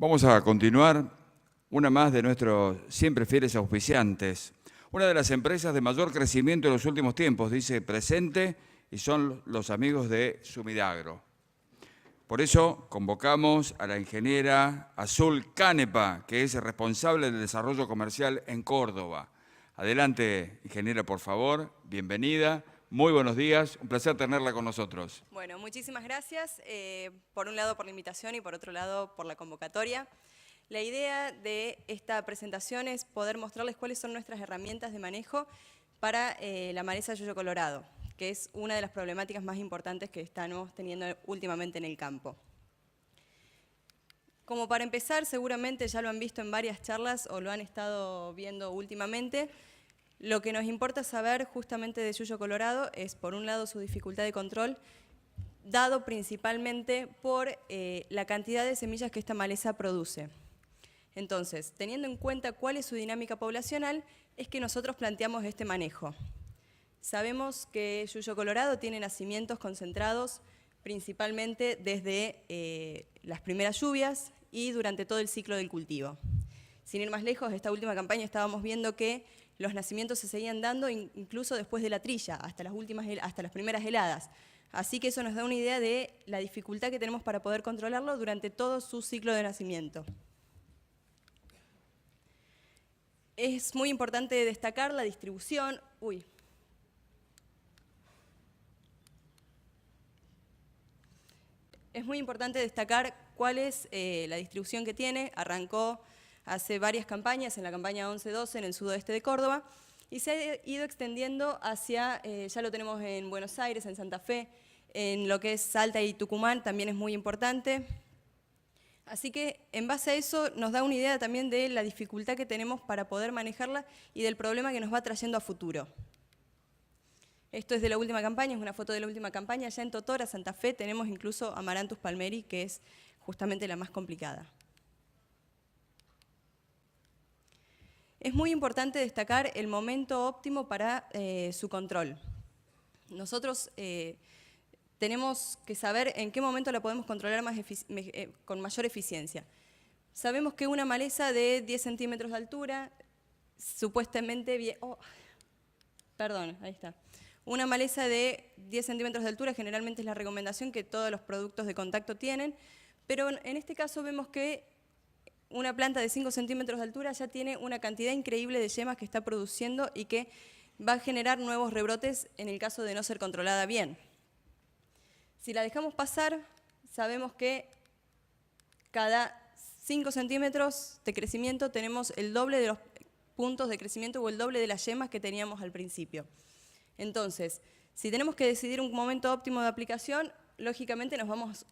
Vamos a continuar una más de nuestros siempre fieles auspiciantes. Una de las empresas de mayor crecimiento en los últimos tiempos, dice presente, y son los amigos de Sumidagro. Por eso convocamos a la ingeniera Azul Canepa, que es responsable del desarrollo comercial en Córdoba. Adelante, ingeniera, por favor. Bienvenida. Muy buenos días. Un placer tenerla con nosotros. Bueno, muchísimas gracias. Por un lado por la invitación y por otro lado por la convocatoria. La idea de esta presentación es poder mostrarles cuáles son nuestras herramientas de manejo para la maleza Yuyo Colorado, que es una de las problemáticas más importantes que estamos teniendo últimamente en el campo. Como para empezar, seguramente ya lo han visto en varias charlas o lo han estado viendo últimamente. Lo que nos importa saber justamente de Yuyo Colorado es, por un lado, su dificultad de control, dado principalmente por la cantidad de semillas que esta maleza produce. Entonces, teniendo en cuenta cuál es su dinámica poblacional, es que nosotros planteamos este manejo. Sabemos que Yuyo Colorado tiene nacimientos concentrados principalmente desde las primeras lluvias y durante todo el ciclo del cultivo. Sin ir más lejos, esta última campaña estábamos viendo que los nacimientos se seguían dando incluso después de la trilla, hasta las primeras heladas. Así que eso nos da una idea de la dificultad que tenemos para poder controlarlo durante todo su ciclo de nacimiento. Es muy importante destacar la distribución. Es muy importante destacar cuál es la distribución que tiene. Arrancó hace varias campañas, en la campaña 11-12 en el sudoeste de Córdoba, y se ha ido extendiendo hacia, ya lo tenemos en Buenos Aires, en Santa Fe, en lo que es Salta y Tucumán, también es muy importante. Así que en base a eso nos da una idea también de la dificultad que tenemos para poder manejarla y del problema que nos va trayendo a futuro. Esto es de la última campaña, es una foto de la última campaña. Allá en Totora, Santa Fe, tenemos incluso Amaranthus palmeri, que es justamente la más complicada. Es muy importante destacar el momento óptimo para su control. Nosotros tenemos que saber en qué momento la podemos controlar con mayor eficiencia. Sabemos que una maleza de 10 centímetros de altura, supuestamente... Una maleza de 10 centímetros de altura generalmente es la recomendación que todos los productos de contacto tienen, pero en este caso vemos que una planta de 5 centímetros de altura ya tiene una cantidad increíble de yemas que está produciendo y que va a generar nuevos rebrotes en el caso de no ser controlada bien. Si la dejamos pasar, sabemos que cada 5 centímetros de crecimiento tenemos el doble de los puntos de crecimiento o el doble de las yemas que teníamos al principio. Entonces, si tenemos que decidir un momento óptimo de aplicación, lógicamente nos vamos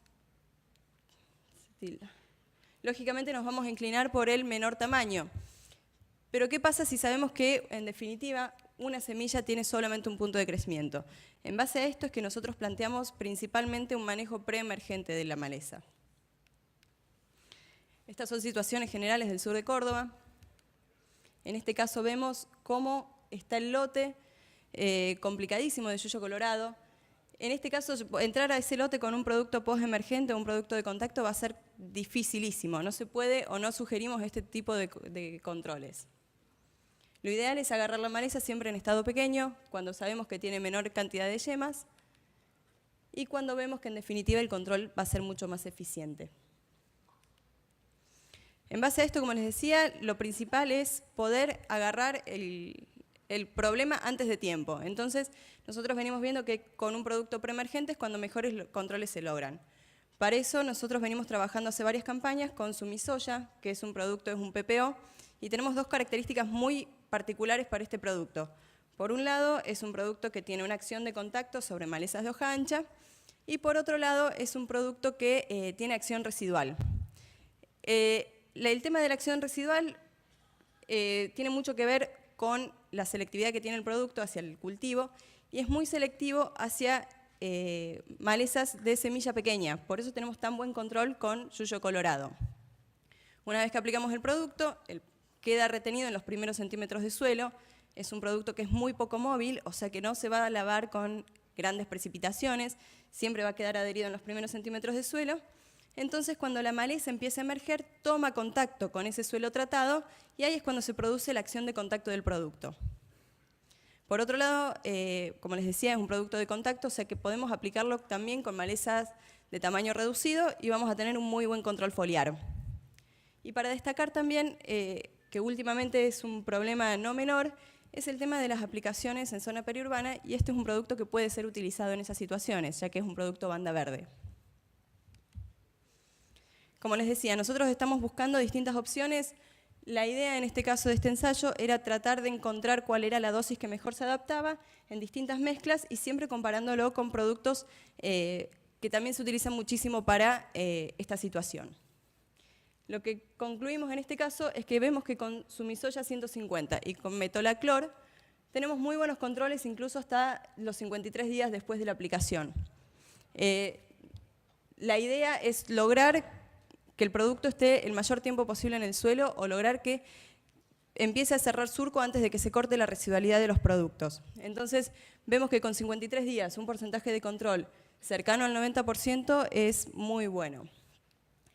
a inclinar por el menor tamaño. Pero ¿qué pasa si sabemos que, en definitiva, una semilla tiene solamente un punto de crecimiento? En base a esto es que nosotros planteamos principalmente un manejo preemergente de la maleza. Estas son situaciones generales del sur de Córdoba. En este caso vemos cómo está el lote complicadísimo de Yuyo Colorado. En este caso, entrar a ese lote con un producto post-emergente o un producto de contacto va a ser dificilísimo. No se puede o no sugerimos este tipo de controles. Lo ideal es agarrar la maleza siempre en estado pequeño, cuando sabemos que tiene menor cantidad de yemas y cuando vemos que en definitiva el control va a ser mucho más eficiente. En base a esto, como les decía, lo principal es poder agarrar el problema antes de tiempo. Entonces, nosotros venimos viendo que con un producto preemergente es cuando mejores controles se logran. Para eso, nosotros venimos trabajando hace varias campañas con Sumisoya, que es un producto, es un PPO, y tenemos dos características muy particulares para este producto. Por un lado, es un producto que tiene una acción de contacto sobre malezas de hoja ancha, y por otro lado, es un producto que tiene acción residual. El tema de la acción residual tiene mucho que ver con la selectividad que tiene el producto hacia el cultivo y es muy selectivo hacia malezas de semilla pequeña. Por eso tenemos tan buen control con Yuyo Colorado. Una vez que aplicamos el producto, queda retenido en los primeros centímetros de suelo. Es un producto que es muy poco móvil, o sea que no se va a lavar con grandes precipitaciones, siempre va a quedar adherido en los primeros centímetros de suelo. Entonces, cuando la maleza empieza a emerger, toma contacto con ese suelo tratado y ahí es cuando se produce la acción de contacto del producto. Por otro lado, como les decía, es un producto de contacto, o sea que podemos aplicarlo también con malezas de tamaño reducido y vamos a tener un muy buen control foliar. Y para destacar también, que últimamente es un problema no menor, es el tema de las aplicaciones en zona periurbana y este es un producto que puede ser utilizado en esas situaciones, ya que es un producto banda verde. Como les decía, nosotros estamos buscando distintas opciones. La idea en este caso de este ensayo era tratar de encontrar cuál era la dosis que mejor se adaptaba en distintas mezclas y siempre comparándolo con productos que también se utilizan muchísimo para esta situación. Lo que concluimos en este caso es que vemos que con Sumisoya 150 y con metolaclor tenemos muy buenos controles incluso hasta los 53 días después de la aplicación. La idea es lograr que el producto esté el mayor tiempo posible en el suelo o lograr que empiece a cerrar surco antes de que se corte la residualidad de los productos. Entonces, vemos que con 53 días un porcentaje de control cercano al 90% es muy bueno.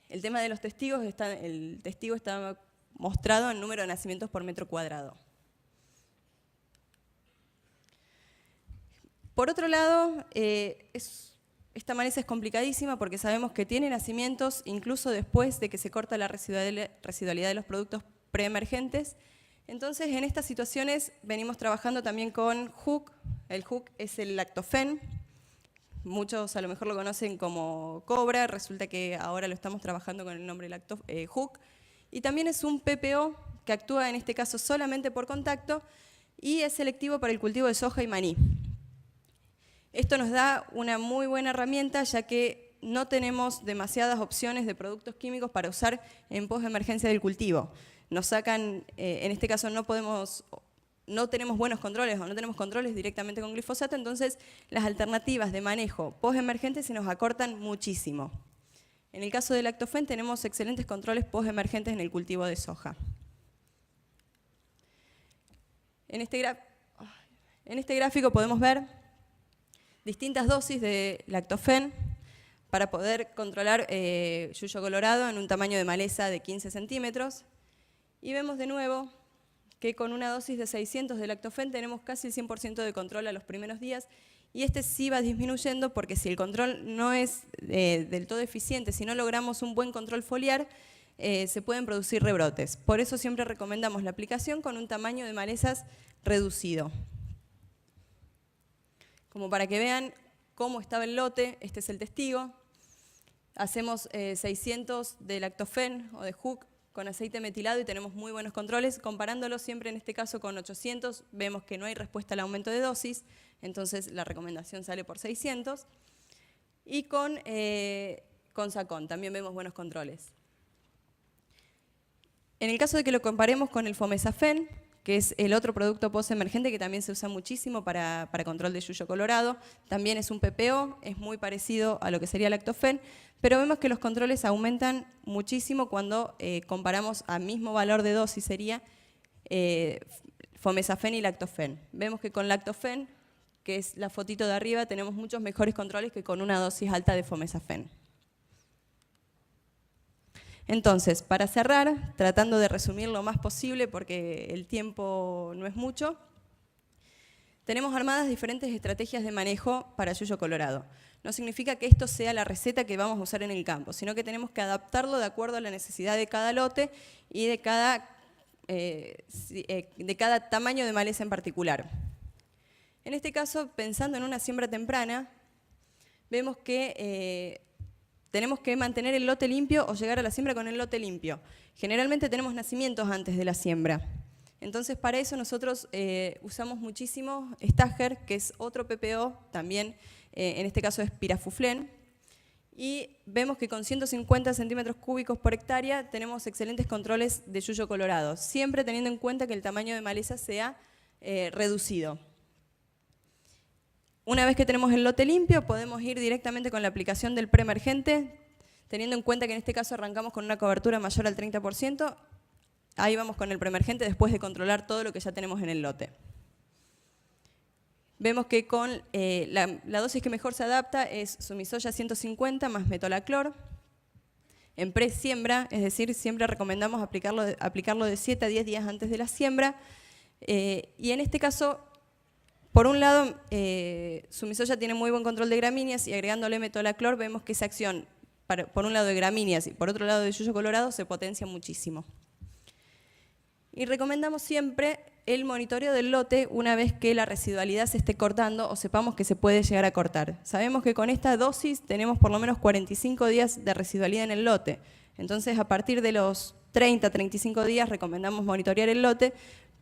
El tema de los testigos, el testigo está mostrado en número de nacimientos por metro cuadrado. Por otro lado, esta maleza es complicadísima porque sabemos que tiene nacimientos incluso después de que se corta la residualidad de los productos preemergentes. Entonces, en estas situaciones venimos trabajando también con HUC. El HUC es el lactofen. Muchos a lo mejor lo conocen como Cobra, resulta que ahora lo estamos trabajando con el nombre HUC. Y también es un PPO que actúa en este caso solamente por contacto y es selectivo para el cultivo de soja y maní. Esto nos da una muy buena herramienta ya que no tenemos demasiadas opciones de productos químicos para usar en posemergencia del cultivo. Nos sacan, en este caso no tenemos buenos controles o no tenemos controles directamente con glifosato, entonces las alternativas de manejo postemergente se nos acortan muchísimo. En el caso del lactofen tenemos excelentes controles postemergentes en el cultivo de soja. En este gráfico podemos ver distintas dosis de lactofen para poder controlar yuyo colorado en un tamaño de maleza de 15 centímetros. Y vemos de nuevo que con una dosis de 600 de lactofen tenemos casi el 100% de control a los primeros días y este sí va disminuyendo porque si el control no es del todo eficiente, si no logramos un buen control foliar, se pueden producir rebrotes. Por eso siempre recomendamos la aplicación con un tamaño de malezas reducido. Como para que vean cómo estaba el lote, este es el testigo. Hacemos 600 de lactofen o de HUC con aceite metilado y tenemos muy buenos controles. Comparándolo siempre en este caso con 800, vemos que no hay respuesta al aumento de dosis, entonces la recomendación sale por 600. Y con Sacon también vemos buenos controles. En el caso de que lo comparemos con el Fomesafen, que es el otro producto postemergente que también se usa muchísimo para control de yuyo colorado, también es un PPO, es muy parecido a lo que sería lactofen, pero vemos que los controles aumentan muchísimo cuando comparamos a mismo valor de dosis, sería Fomesafen y lactofen. Vemos que con lactofen, que es la fotito de arriba, tenemos muchos mejores controles que con una dosis alta de Fomesafen. Entonces, para cerrar, tratando de resumir lo más posible porque el tiempo no es mucho, tenemos armadas diferentes estrategias de manejo para yuyo colorado. No significa que esto sea la receta que vamos a usar en el campo, sino que tenemos que adaptarlo de acuerdo a la necesidad de cada lote y de cada tamaño de maleza en particular. En este caso, pensando en una siembra temprana, vemos que tenemos que mantener el lote limpio o llegar a la siembra con el lote limpio. Generalmente tenemos nacimientos antes de la siembra. Entonces, para eso nosotros usamos muchísimo Stager, que es otro PPO, también en este caso es Pirafuflen, y vemos que con 150 centímetros cúbicos por hectárea tenemos excelentes controles de yuyo colorado, siempre teniendo en cuenta que el tamaño de maleza sea reducido. Una vez que tenemos el lote limpio, podemos ir directamente con la aplicación del preemergente, teniendo en cuenta que en este caso arrancamos con una cobertura mayor al 30%, ahí vamos con el preemergente después de controlar todo lo que ya tenemos en el lote. Vemos que con la dosis que mejor se adapta es Sumisoya 150 más metolaclor. en pre-siembra, es decir, siempre recomendamos aplicarlo de 7 a 10 días antes de la siembra. Y en este caso, por un lado, Sumisoya tiene muy buen control de gramíneas y agregándole metolaclor vemos que esa acción, por un lado de gramíneas y por otro lado de yuyo colorado, se potencia muchísimo. Y recomendamos siempre el monitoreo del lote una vez que la residualidad se esté cortando o sepamos que se puede llegar a cortar. Sabemos que con esta dosis tenemos por lo menos 45 días de residualidad en el lote. Entonces, a partir de los 30, 35 días recomendamos monitorear el lote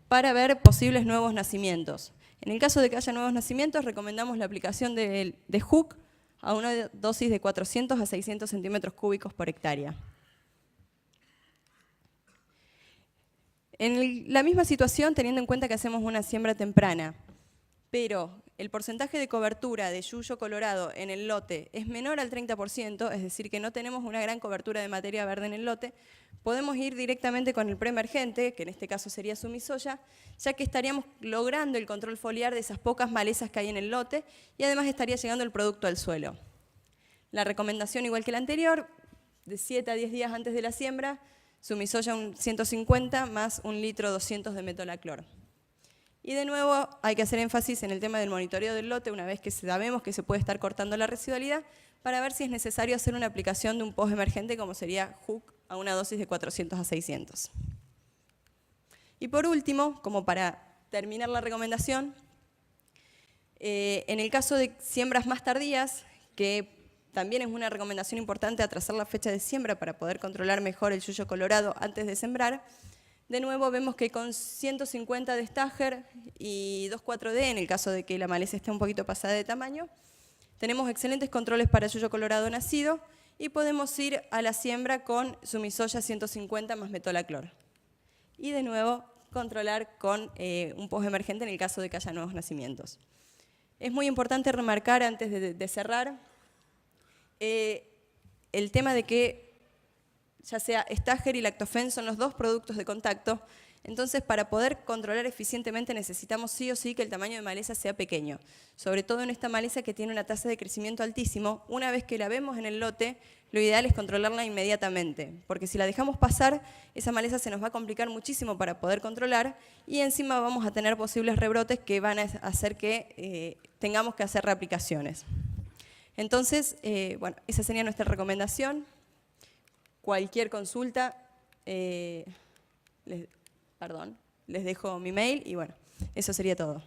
para ver posibles nuevos nacimientos. En el caso de que haya nuevos nacimientos, recomendamos la aplicación de HUC a una dosis de 400 a 600 centímetros cúbicos por hectárea. En la misma situación, teniendo en cuenta que hacemos una siembra temprana, pero el porcentaje de cobertura de yuyo colorado en el lote es menor al 30%, es decir, que no tenemos una gran cobertura de materia verde en el lote, podemos ir directamente con el preemergente, que en este caso sería Sumisoya, ya que estaríamos logrando el control foliar de esas pocas malezas que hay en el lote y además estaría llegando el producto al suelo. La recomendación, igual que la anterior, de 7 a 10 días antes de la siembra, Sumisoya un 150 más 1 litro 200 de metolaclor. Y de nuevo hay que hacer énfasis en el tema del monitoreo del lote una vez que sabemos que se puede estar cortando la residualidad para ver si es necesario hacer una aplicación de un post emergente como sería HUC a una dosis de 400 a 600. Y por último, como para terminar la recomendación, en el caso de siembras más tardías, que también es una recomendación importante atrasar la fecha de siembra para poder controlar mejor el yuyo colorado antes de sembrar. De nuevo vemos que con 150 de Stager y 2,4-D, en el caso de que la maleza esté un poquito pasada de tamaño, tenemos excelentes controles para el yuyo colorado nacido y podemos ir a la siembra con Sumisoya 150 más metolaclor. Y de nuevo controlar con un post emergente en el caso de que haya nuevos nacimientos. Es muy importante remarcar antes de cerrar el tema de que ya sea Stager y Lactofen son los dos productos de contacto, entonces para poder controlar eficientemente necesitamos sí o sí que el tamaño de maleza sea pequeño, sobre todo en esta maleza que tiene una tasa de crecimiento altísimo. Una vez que la vemos en el lote, lo ideal es controlarla inmediatamente, porque si la dejamos pasar, esa maleza se nos va a complicar muchísimo para poder controlar y encima vamos a tener posibles rebrotes que van a hacer que tengamos que hacer reaplicaciones. Entonces, bueno, esa sería nuestra recomendación. Cualquier consulta, les dejo mi mail y bueno, eso sería todo.